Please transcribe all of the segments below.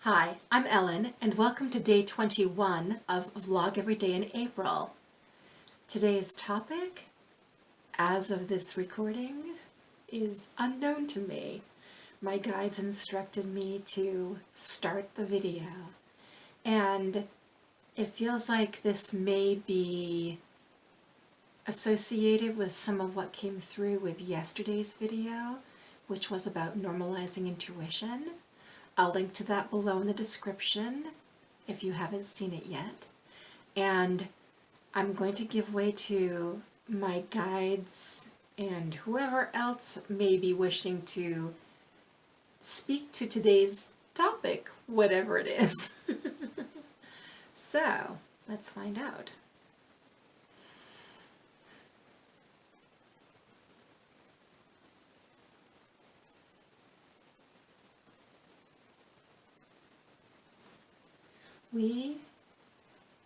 Hi, I'm Ellen, and welcome to day 21 of Vlog Every Day in April. Today's topic, as of this recording, is unknown to me. My guides instructed me to start the video, and it feels like this may be associated with some of what came through with yesterday's video, which was about normalizing intuition. I'll link to that below in the description if you haven't seen it yet. And I'm going to give way to my guides and whoever else may be wishing to speak to today's topic, whatever it is. So, let's find out. We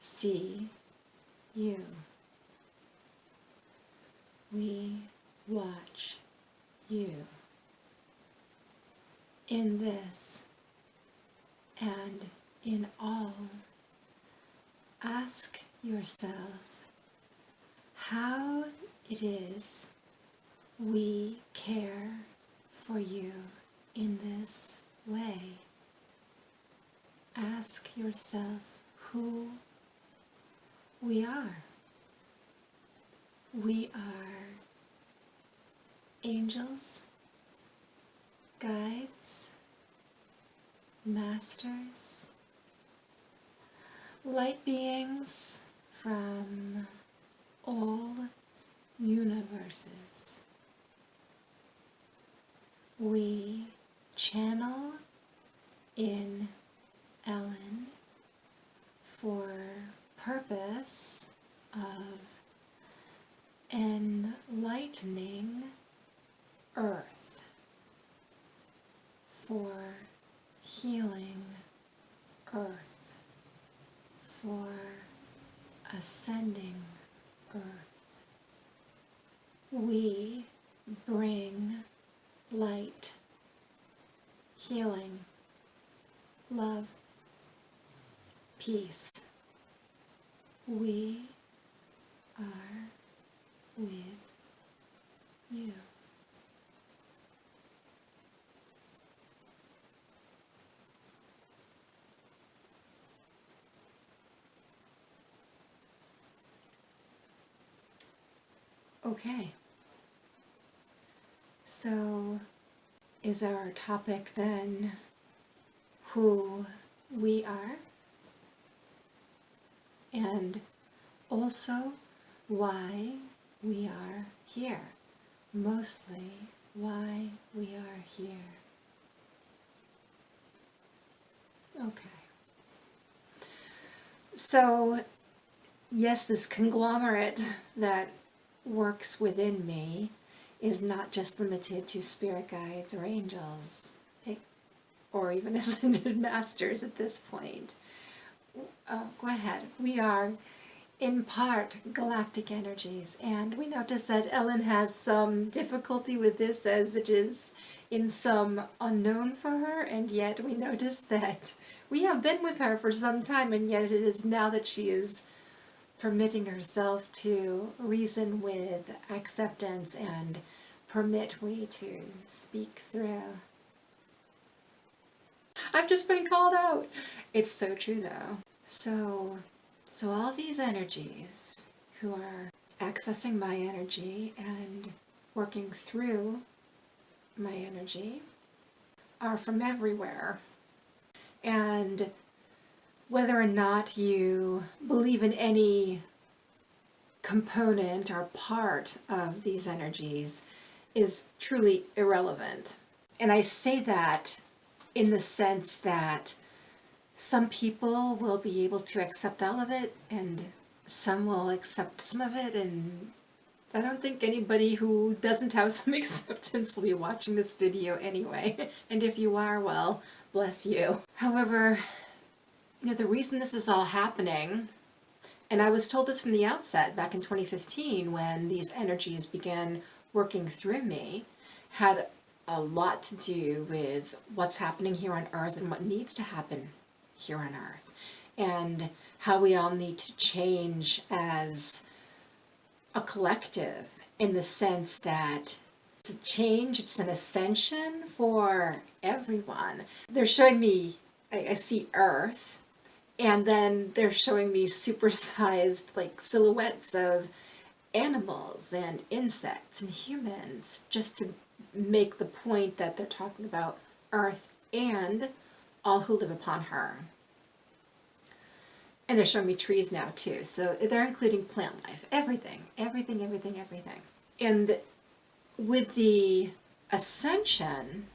see you. We watch you. In this and in all, ask yourself how it is we care for you in this way. Ask yourself who we are. We are angels, guides, masters, light beings from all universes. We channel in Ellen for purpose of enlightening Earth, for healing Earth, for ascending Earth. We bring light, healing, love, peace. We are with you. Okay. So, is our topic then who we are? And also why we are here. Mostly why we are here. Okay. So, yes, this conglomerate that works within me is not just limited to spirit guides or angels, or even ascended masters at this point. Go ahead. We are in part galactic energies, and we notice that Ellen has some difficulty with this as it is in some unknown for her, and yet we notice that we have been with her for some time, and yet it is now that she is permitting herself to reason with acceptance and permit me to speak through. I've just been called out. It's so true though. So all these energies who are accessing my energy and working through my energy are from everywhere. And whether or not you believe in any component or part of these energies is truly irrelevant. And I say that in the sense that some people will be able to accept all of it, and some will accept some of it, and I don't think anybody who doesn't have some acceptance will be watching this video anyway. And if you are, well, bless you. However, the reason this is all happening, and I was told this from the outset back in 2015 when these energies began working through me, had a lot to do with what's happening here on Earth and what needs to happen here on Earth, and how we all need to change as a collective, in the sense that it's a change, it's an ascension for everyone. They're showing me, I see Earth, and then they're showing me supersized like silhouettes of animals and insects and humans, just to make the point that they're talking about Earth and all who live upon her. And they're showing me trees now too, so they're including plant life, everything. And with the ascension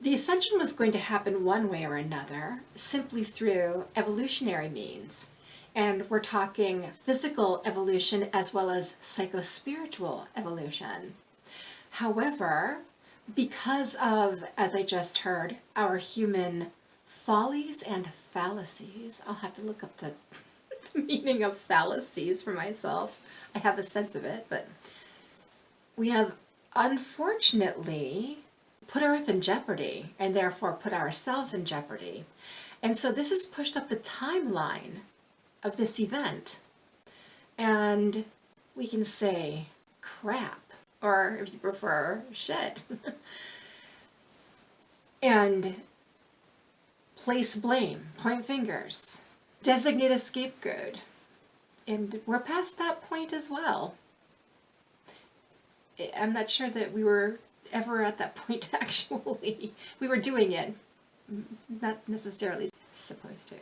was going to happen one way or another, simply through evolutionary means. And we're talking physical evolution as well as psychospiritual evolution. However, because of, as I just heard, our human follies and fallacies, I'll have to look up the meaning of fallacies for myself. I have a sense of it, but we have unfortunately put Earth in jeopardy, and therefore put ourselves in jeopardy. And so this has pushed up the timeline of this event. And we can say crap, or if you prefer, shit. And place blame, point fingers, designate a scapegoat. And we're past that point as well. I'm not sure that we were ever at that point, actually. We were doing it, not necessarily supposed to.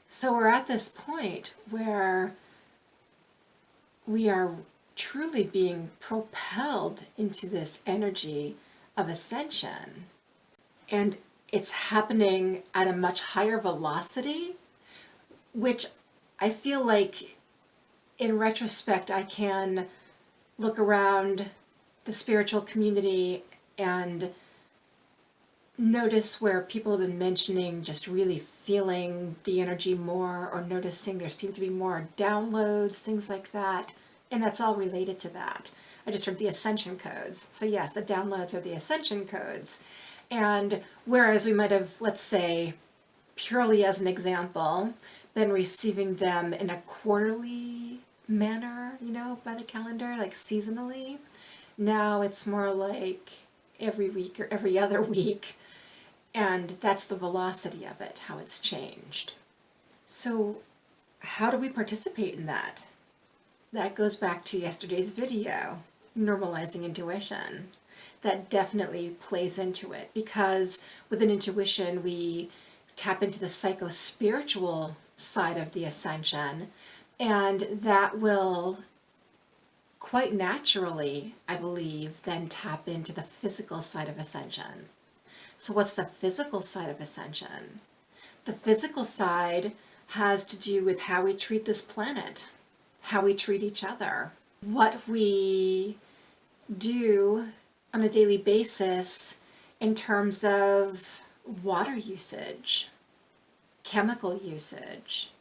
So we're at this point where we are truly being propelled into this energy of ascension. And it's happening at a much higher velocity, which I feel like in retrospect I can look around the spiritual community and notice where people have been mentioning just really feeling the energy more, or noticing there seem to be more downloads, things like that. And that's all related to that. I just heard the Ascension codes. So yes, the downloads are the Ascension codes. And whereas we might have, let's say, purely as an example, been receiving them in a quarterly manner, by the calendar, like seasonally, now it's more like every week or every other week. And that's the velocity of it, how it's changed. So how do we participate in that? That goes back to yesterday's video, normalizing intuition. That definitely plays into it, because with an intuition we tap into the psycho-spiritual side of the ascension, and that will quite naturally, I believe, then tap into the physical side of ascension. So what's the physical side of ascension? The physical side has to do with how we treat this planet, how we treat each other, what we do on a daily basis in terms of water usage, chemical usage,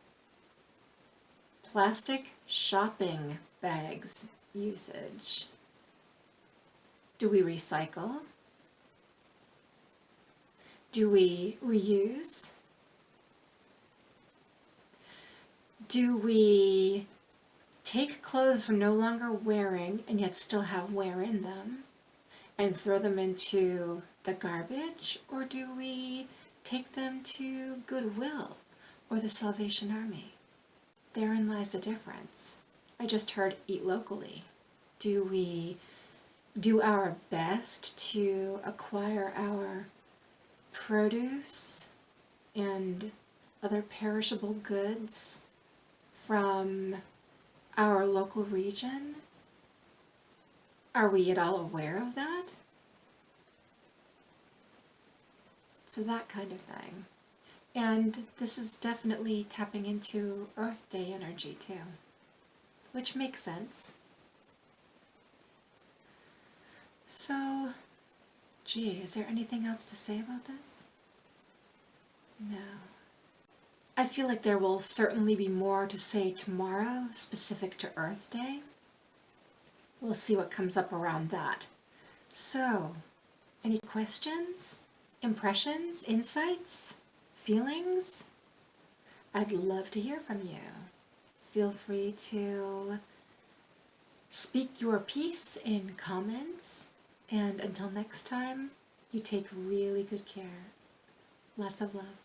plastic shopping bags usage. Do we recycle? Do we reuse? Do we take clothes we're no longer wearing and yet still have wear in them and throw them into the garbage? Or do we take them to Goodwill or the Salvation Army? Therein lies the difference. I just heard eat locally. Do we do our best to acquire our produce and other perishable goods from our local region? Are we at all aware of that? So that kind of thing. And this is definitely tapping into Earth Day energy too, which makes sense. So, gee, is there anything else to say about this? No. I feel like there will certainly be more to say tomorrow specific to Earth Day. We'll see what comes up around that. So, any questions, impressions, insights, feelings? I'd love to hear from you. Feel free to speak your piece in comments, and until next time, you take really good care. Lots of love.